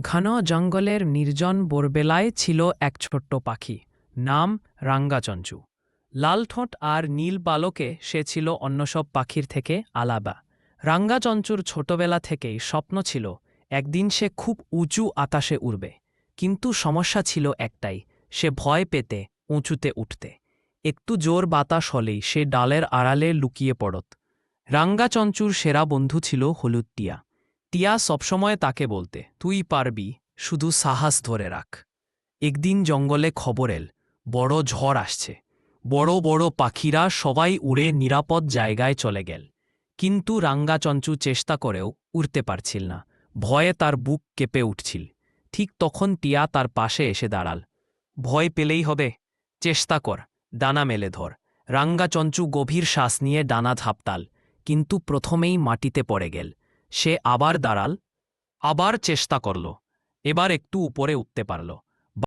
ঘন জঙ্গলের নির্জন বোরবেলায় ছিল এক ছোট্ট পাখি, নাম রাঙ্গাচঞ্চু। লাল ঠোঁট আর নীল পালকে সে ছিল অন্য সব পাখির থেকে আলাদা। রাঙ্গাচঞ্চুর ছোটবেলা থেকেই স্বপ্ন ছিল একদিন সে খুব উঁচু আকাশে উড়বে। কিন্তু সমস্যা ছিল একটাই, সে ভয় পেতে উঁচুতে উঠতে। একটু জোর বাতাস হলেই সে ডালের আড়ালে লুকিয়ে পড়ত। রাঙ্গাচঞ্চুর সেরা বন্ধু ছিল হলুদ টিয়া। টিয়া সবসময় তাকে বলতে, তুই পারবি, শুধু সাহস ধরে রাখ। একদিন জঙ্গলে খবর এল, বড় ঝড় আসছে। বড় বড় পাখিরা সবাই উড়ে নিরাপদ জায়গায় চলে গেল। কিন্তু রাঙ্গাচঞ্চু চেষ্টা করেও উড়তে পারছিল না। ভয়ে তার বুক কেঁপে উঠছিল। ঠিক তখন টিয়া তার পাশে এসে দাঁড়াল। ভয় পেলেই হবে, চেষ্টা কর, ডানা মেলে ধর। রাঙ্গাচঞ্চু গভীর শ্বাস নিয়ে ডানা ঝাপতাল, কিন্তু প্রথমেই মাটিতে পড়ে গেল। সে আবার দাঁড়াল, আবার চেষ্টা করল। এবার একটু উপরে উঠতে পারল।